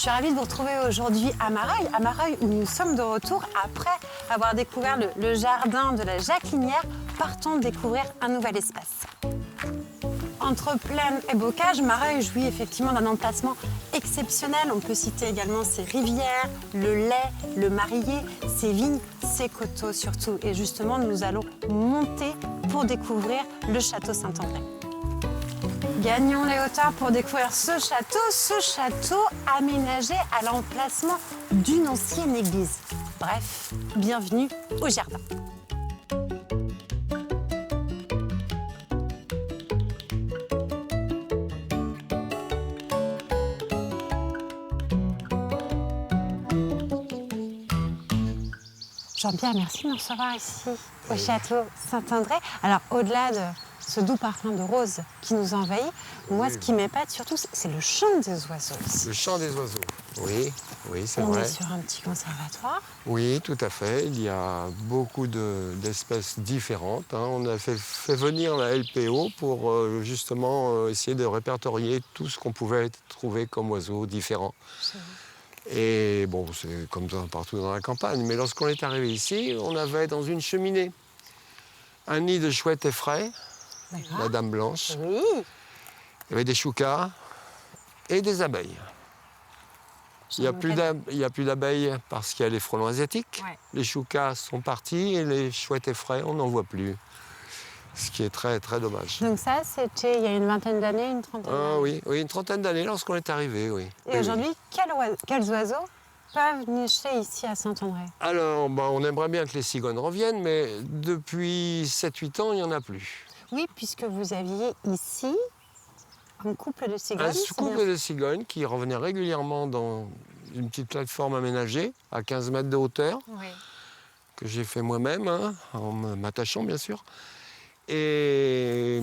suis ravie de vous retrouver aujourd'hui à Mareuil où nous sommes de retour après avoir découvert le jardin de la Jacquinière. Partons découvrir un nouvel espace. Entre plaine et bocage, Mareuil jouit effectivement d'un emplacement exceptionnel. On peut citer également ses rivières, le lait, le Marillier, ses vignes, ses coteaux surtout. Et justement, nous allons monter pour découvrir le château Saint-André. Gagnons les hauteurs pour découvrir ce château aménagé à l'emplacement d'une ancienne église. Bref, bienvenue au jardin. Jean-Pierre, merci de nous recevoir ici, au château Saint-André. Alors, au-delà de ce doux parfum de rose qui nous envahit, moi, ce qui m'épate surtout, c'est le chant des oiseaux ici. Le chant des oiseaux, oui, c'est vrai. On est sur un petit conservatoire. Oui, tout à fait. Il y a beaucoup d'espèces différentes. On a fait venir la LPO pour justement essayer de répertorier tout ce qu'on pouvait trouver comme oiseaux différents. Et bon, c'est comme ça partout dans la campagne. Mais lorsqu'on est arrivé ici, on avait dans une cheminée un nid de chouettes effraies, la Dame Blanche. Oui. Il y avait des choucas et des abeilles. Il n'y a plus d'abeilles parce qu'il y a les frelons asiatiques. Ouais. Les choucas sont partis et les chouettes effraies, on n'en voit plus. Ce qui est très, très dommage. Donc ça, c'était il y a une vingtaine d'années, une trentaine d'années? Oui, une trentaine d'années lorsqu'on est arrivé, oui. Et aujourd'hui, quels oiseaux peuvent nicher ici à Saint-André? Alors, on aimerait bien que les cigognes reviennent, mais depuis 7-8 ans, il n'y en a plus. Oui, puisque vous aviez ici un couple de cigognes. Un couple de cigognes qui revenait régulièrement dans une petite plateforme aménagée à 15 mètres de hauteur, oui, que j'ai fait moi-même, en m'attachant bien sûr. Et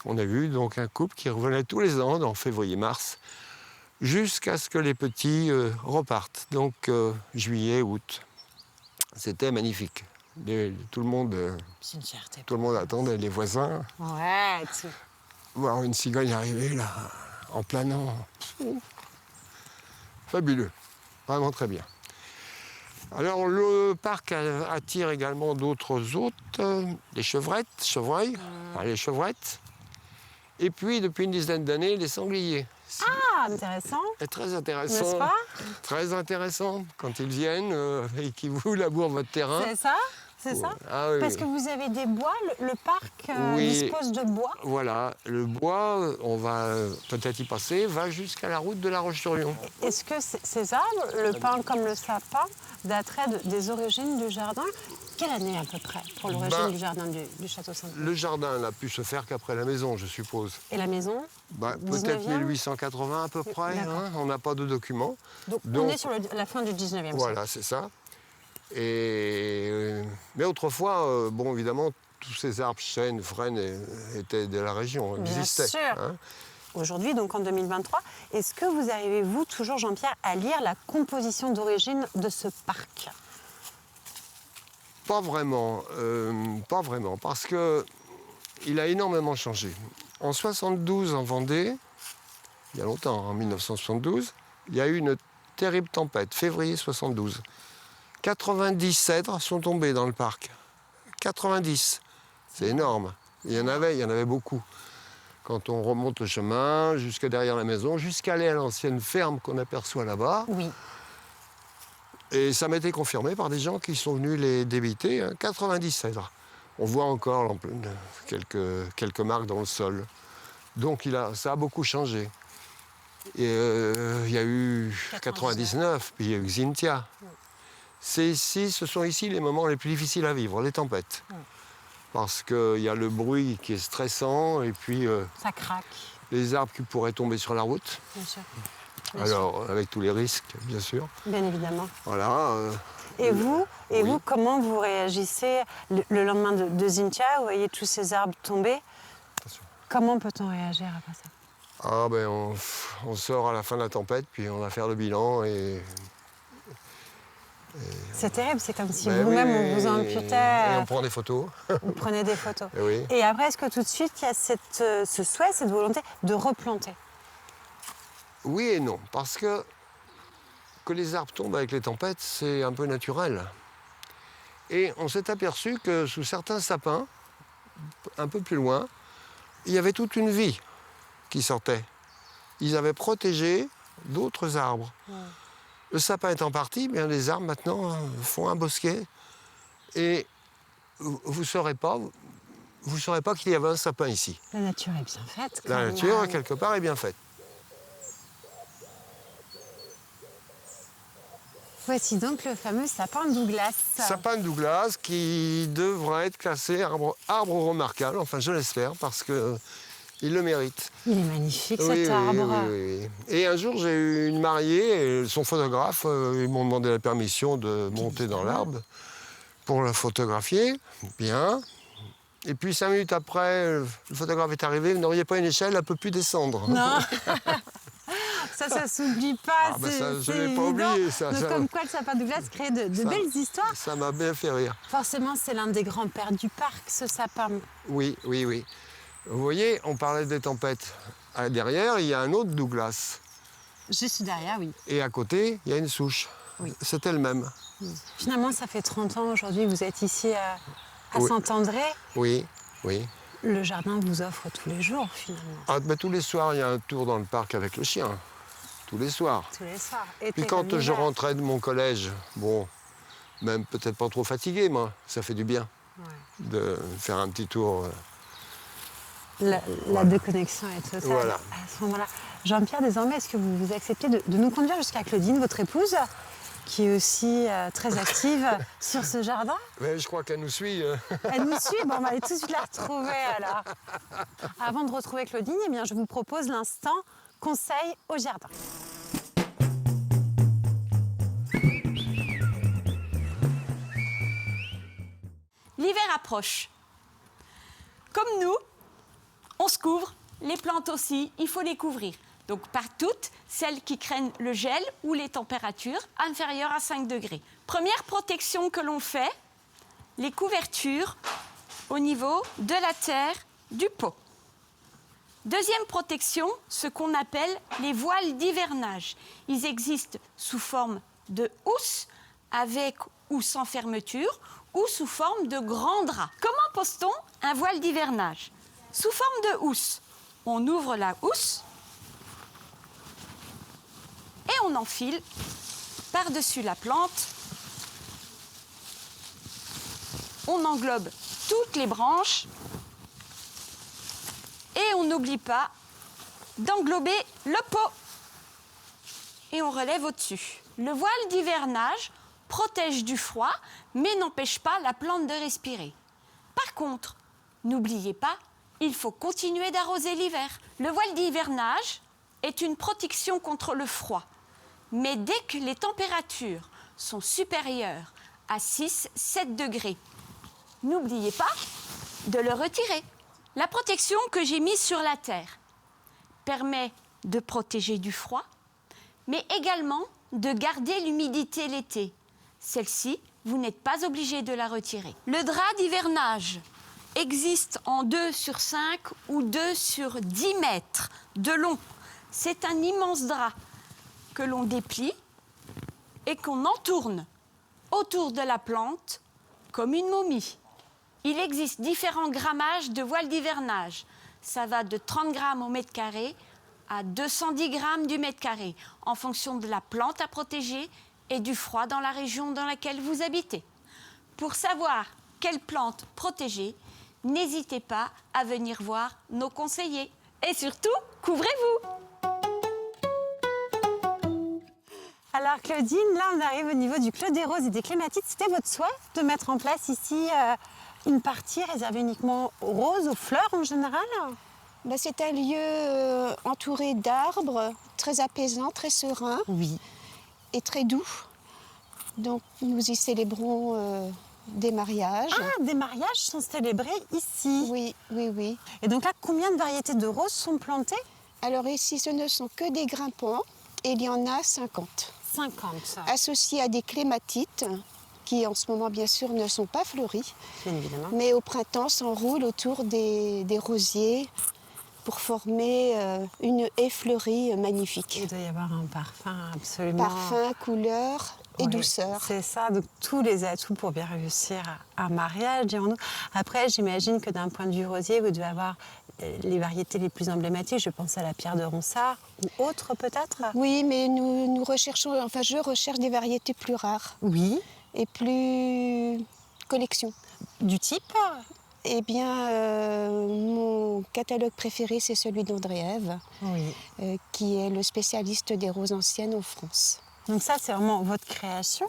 on a vu donc un couple qui revenait tous les ans, en février-mars, jusqu'à ce que les petits repartent, donc juillet, août. C'était magnifique. Tout le monde attendait, les voisins. Ouais, voir une cigogne arriver là, en planant. Fabuleux, vraiment très bien. Alors le parc attire également d'autres hôtes, les chevreuils, les chevrettes. Et puis depuis une dizaine d'années, les sangliers. Ah, intéressant. C'est très intéressant. N'est-ce pas? Très intéressant quand ils viennent et qu'ils vous labourent votre terrain. C'est ça? C'est ça? Ah, oui, parce que vous avez des bois, le parc dispose de bois? Voilà, le bois, on va peut-être y passer, va jusqu'à la route de La Roche-sur-Yon. Est-ce que ces arbres, le pin comme le sapin, dateraient des origines du jardin? Quelle année à peu près pour l'origine du jardin du château Saint-André? Le jardin n'a pu se faire qu'après la maison, je suppose. Et la maison? Peut-être 1880 à peu près, on n'a pas de documents. Donc on est sur la fin du 19e. Voilà, c'est ça. Mais autrefois, évidemment, tous ces arbres, chênes, frênes, étaient de la région, existaient. Bien sûr. Aujourd'hui, donc en 2023, est-ce que vous arrivez, vous, toujours Jean-Pierre, à lire la composition d'origine de ce parc? Pas vraiment, parce qu'il a énormément changé. En 72, en Vendée, il y a longtemps, en 1972, il y a eu une terrible tempête, février 72. 90 cèdres sont tombés dans le parc. 90, c'est énorme. Il y en avait beaucoup. Quand on remonte le chemin, jusque derrière la maison, jusqu'à aller à l'ancienne ferme qu'on aperçoit là-bas. Oui. Et ça m'a été confirmé par des gens qui sont venus les débiter. 90 cèdres. On voit encore quelques marques dans le sol. Donc ça a beaucoup changé. Et il y a eu 99, puis il y a eu Xynthia. Ce sont ici les moments les plus difficiles à vivre, les tempêtes. Parce qu'il y a le bruit qui est stressant et puis... ça craque. Les arbres qui pourraient tomber sur la route. Bien sûr. Avec tous les risques, bien sûr. Bien évidemment. Voilà. Et vous, comment vous réagissez le lendemain de Xynthia? Vous voyez tous ces arbres tomber. Attention. Comment peut-on réagir après ça? On sort à la fin de la tempête, puis on va faire le bilan et c'est terrible, c'est comme si vous-même on vous imputait. Et on prend des photos. Vous prenez des photos. Oui. Et après, est-ce que tout de suite, il y a ce souhait, cette volonté de replanter? Oui et non, parce que que les arbres tombent avec les tempêtes, c'est un peu naturel. Et on s'est aperçu que sous certains sapins, un peu plus loin, il y avait toute une vie qui sortait. Ils avaient protégé d'autres arbres. Le sapin étant parti, bien les arbres maintenant font un bosquet. Et vous ne saurez pas qu'il y avait un sapin ici. La nature est bien faite. La nature, quelque part, est bien faite. Voici donc le fameux sapin Douglas. Sapin de Douglas qui devra être classé arbre remarquable, enfin je l'espère, parce qu'il le mérite. Il est magnifique Oui, cet arbre. oui. Et un jour, j'ai eu une mariée et son photographe, ils m'ont demandé la permission de monter dans l'arbre pour le photographier. Bien. Et puis 5 minutes après, le photographe est arrivé, vous n'auriez pas une échelle, elle ne peut plus descendre. Non. Ça s'oublie pas. Ça, je ne l'ai pas évident. oublié. Ça, Donc, comme quoi le sapin Douglas crée de belles histoires. Ça m'a bien fait rire. Forcément, c'est l'un des grands-pères du parc, ce sapin. Oui, oui, oui. Vous voyez, on parlait des tempêtes. Derrière, il y a un autre Douglas. Juste derrière, oui. Et à côté, il y a une souche. Oui. C'est elle-même. Finalement, ça fait 30 ans aujourd'hui, vous êtes ici à Oui. Saint-André. Oui, oui. Le jardin vous offre tous les jours, finalement. Ah, ben, tous les soirs, il y a un tour dans le parc avec le chien. Tous les soirs. Tous les soirs. Été Puis quand comme je hiver. rentrais de mon collège, bon, même peut-être pas trop fatigué, moi, ça fait du bien de faire un petit tour. La déconnexion est totale Voilà. à ce moment-là. Jean-Pierre, désormais, est-ce que vous acceptez de nous conduire jusqu'à Claudine, votre épouse, qui est aussi très active sur ce jardin? Mais je crois qu'elle nous suit. Elle nous suit, bon, on va aller tout de suite la retrouver alors. Avant de retrouver Claudine, eh bien, je vous propose l'instant conseil au jardin. L'hiver approche. Comme nous, on se couvre, les plantes aussi, il faut les couvrir. Donc par toutes, celles qui craignent le gel ou les températures inférieures à 5 degrés. Première protection que l'on fait, les couvertures au niveau de la terre du pot. Deuxième protection, ce qu'on appelle les voiles d'hivernage. Ils existent sous forme de housse, avec ou sans fermeture, ou sous forme de grands draps. Comment pose-t-on un voile d'hivernage? Sous forme de housse. On ouvre la housse et on enfile par-dessus la plante. On englobe toutes les branches et on n'oublie pas d'englober le pot. Et on relève au-dessus. Le voile d'hivernage protège du froid, mais n'empêche pas la plante de respirer. Par contre, n'oubliez pas, il faut continuer d'arroser l'hiver. Le voile d'hivernage est une protection contre le froid. Mais dès que les températures sont supérieures à 6-7 degrés, n'oubliez pas de le retirer. La protection que j'ai mise sur la terre permet de protéger du froid, mais également de garder l'humidité l'été. Celle-ci, vous n'êtes pas obligé de la retirer. Le drap d'hivernage existe en 2 sur 5 ou 2 sur 10 mètres de long. C'est un immense drap que l'on déplie et qu'on entourne autour de la plante comme une momie. Il existe différents grammages de voile d'hivernage. Ça va de 30 grammes au mètre carré à 210 grammes du mètre carré, en fonction de la plante à protéger et du froid dans la région dans laquelle vous habitez. Pour savoir quelle plante protéger, n'hésitez pas à venir voir nos conseillers. Et surtout, couvrez-vous! Alors Claudine, là on arrive au niveau du Clos des Roses et des clématites. C'était votre souhait de mettre en place ici une partie réservée uniquement aux roses, aux fleurs en général? C'est un lieu entouré d'arbres, très apaisant, très serein. Oui. Et très doux. Donc nous y célébrons des mariages. Ah, des mariages sont célébrés ici? Oui, oui, oui. Et donc là, combien de variétés de roses sont plantées? Alors ici, ce ne sont que des grimpants et il y en a 50. 50. Associés à des clématites qui en ce moment bien sûr ne sont pas fleuries. Bien évidemment. Mais au printemps s'enroulent autour des rosiers pour former une haie fleurie magnifique. Il doit y avoir un parfum absolument... Parfum, couleur et Oui, douceur. C'est ça, donc tous les atouts pour bien réussir un mariage, dirons-nous. Après, j'imagine que d'un point de vue rosier, vous devez avoir les variétés les plus emblématiques. Je pense à la pierre de Ronsard ou autres peut-être. Oui, mais nous recherchons, enfin je recherche des variétés plus rares Oui. et plus collection. Du type? Eh bien, mon catalogue préféré, c'est celui d'André-Ève, Oui. qui est le spécialiste des roses anciennes en France. Donc ça, c'est vraiment votre création.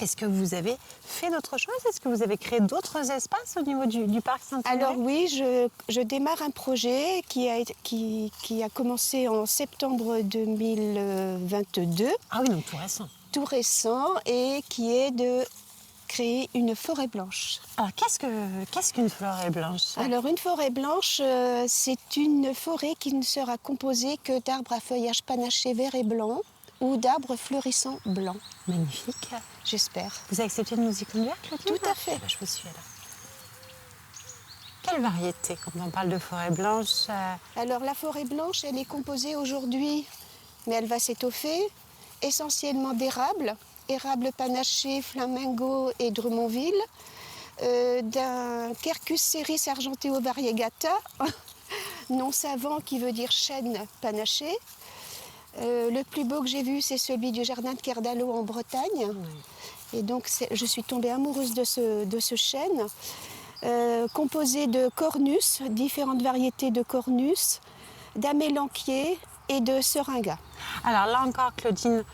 Est-ce que vous avez fait d'autres choses? Est-ce que vous avez créé d'autres espaces au niveau du parc Saint-Honoré? Alors oui, je démarre un projet qui a commencé en septembre 2022, Ah oui, donc tout récent. tout récent, et qui est de créer une forêt blanche. Alors, qu'est-ce qu'une forêt blanche? Alors une forêt blanche, c'est une forêt qui ne sera composée que d'arbres à feuillage panaché vert et blanc ou d'arbres fleurissants blancs, Magnifique. j'espère. Vous avez accepté de nous y conduire, Claudine? Tout à fait. Ah ben, je vous suis là. Quelle variété quand on parle de forêt blanche? Alors la forêt blanche, elle est composée aujourd'hui, mais elle va s'étoffer, essentiellement d'érables, érables panachés, flamingo et drummondville, d'un Quercus ceris argenteo variegata, nom savant qui veut dire chêne panaché. Le plus beau que j'ai vu, c'est celui du jardin de Kerdalo en Bretagne. Et donc je suis tombée amoureuse de ce chêne. Composé de cornus, différentes variétés de cornus, d'amélanquier et de seringa. Alors là encore, Claudine,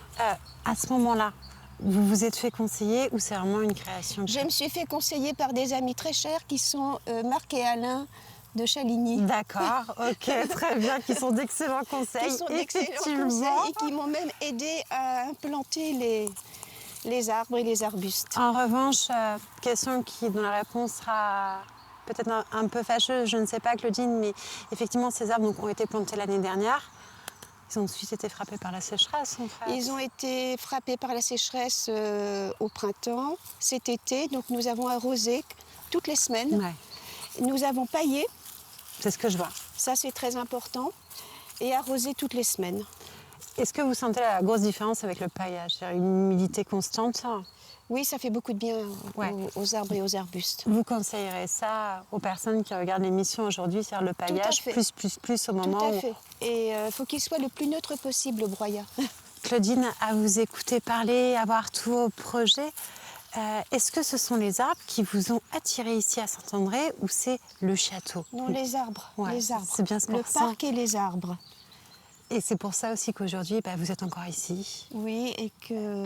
à ce moment-là, vous vous êtes fait conseiller ou c'est vraiment une création? Je me suis fait conseiller par des amis très chers qui sont Marc et Alain de Chaligny. D'accord, ok, très bien, qui sont d'excellents conseils. Qui sont d'excellents effectivement. conseils et qui m'ont même aidé à implanter les arbres et les arbustes. En revanche, question dont la réponse sera peut-être un peu fâcheuse, je ne sais pas, Claudine, mais effectivement, ces arbres ont été plantés l'année dernière. Ils ont ensuite été frappés par la sécheresse, en fait. Ils ont été frappés par la sécheresse au printemps, cet été. Donc nous avons arrosé toutes les semaines. Ouais, Nous avons paillé, c'est ce que je vois. ça c'est très important, et arrosé toutes les semaines. Est-ce que vous sentez la grosse différence avec le paillage? C'est-à-dire une humidité constante? Oui, ça fait beaucoup de bien Ouais. aux arbres et aux arbustes. Vous conseillerez ça aux personnes qui regardent l'émission aujourd'hui, c'est-à-dire le paillage fait. plus au moment Tout à où... fait. Et il faut qu'il soit le plus neutre possible, le broyat. Claudine, à vous écouter parler, à voir tous vos projets, est-ce que ce sont les arbres qui vous ont attiré ici à Saint-André ou c'est le château? Non, les arbres. Ouais, les arbres. c'est bien ce qu'on Le ressent. parc et les arbres. Et c'est pour ça aussi qu'aujourd'hui, vous êtes encore ici, Oui,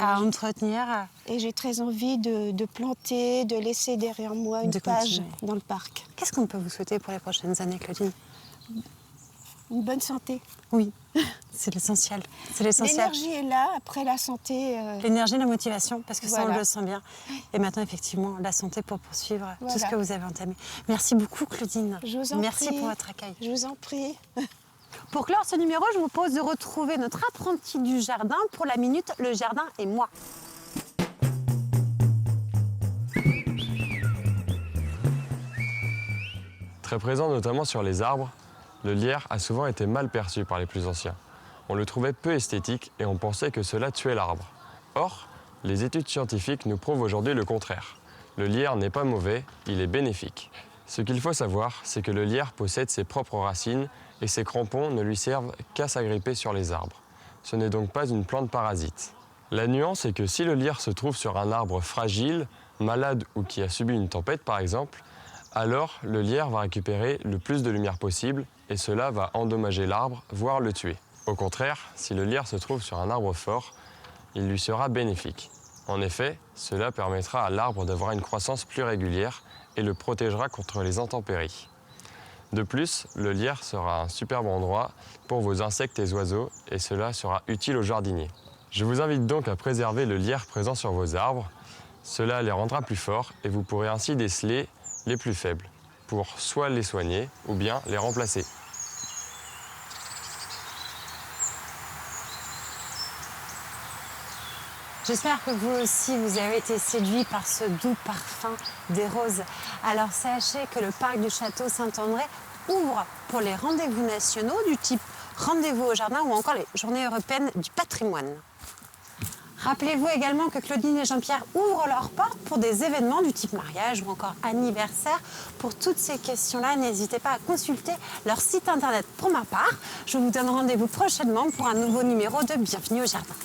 à entretenir. et j'ai très envie de planter, de laisser derrière moi une De page continuer. dans le parc. Qu'est-ce qu'on peut vous souhaiter pour les prochaines années, Claudine? Une bonne santé. Oui, c'est l'essentiel. C'est l'essentiel. L'énergie est là, après la santé. L'énergie, la motivation, parce que ça, Voilà. on le sent bien. Et maintenant, effectivement, la santé pour poursuivre tout ce Voilà. que vous avez entamé. Merci beaucoup, Claudine. Je vous en Merci prie. pour votre accueil. Je vous en prie. Pour clore ce numéro, je vous propose de retrouver notre apprenti du jardin pour la minute Le Jardin et moi. Très présent notamment sur les arbres, le lierre a souvent été mal perçu par les plus anciens. On le trouvait peu esthétique et on pensait que cela tuait l'arbre. Or, les études scientifiques nous prouvent aujourd'hui le contraire. Le lierre n'est pas mauvais, il est bénéfique. Ce qu'il faut savoir, c'est que le lierre possède ses propres racines et ses crampons ne lui servent qu'à s'agripper sur les arbres. Ce n'est donc pas une plante parasite. La nuance est que si le lierre se trouve sur un arbre fragile, malade ou qui a subi une tempête par exemple, alors le lierre va récupérer le plus de lumière possible et cela va endommager l'arbre, voire le tuer. Au contraire, si le lierre se trouve sur un arbre fort, il lui sera bénéfique. En effet, cela permettra à l'arbre d'avoir une croissance plus régulière et le protégera contre les intempéries. De plus, le lierre sera un superbe endroit pour vos insectes et oiseaux et cela sera utile aux jardiniers. Je vous invite donc à préserver le lierre présent sur vos arbres. Cela les rendra plus forts et vous pourrez ainsi déceler les plus faibles pour soit les soigner ou bien les remplacer. J'espère que vous aussi, vous avez été séduits par ce doux parfum des roses. Alors sachez que le parc du Château Saint-André ouvre pour les rendez-vous nationaux du type Rendez-vous au jardin ou encore les Journées européennes du patrimoine. Rappelez-vous également que Claudine et Jean-Pierre ouvrent leurs portes pour des événements du type mariage ou encore anniversaire. Pour toutes ces questions-là, n'hésitez pas à consulter leur site internet. Pour ma part, je vous donne rendez-vous prochainement pour un nouveau numéro de Bienvenue au Jardin.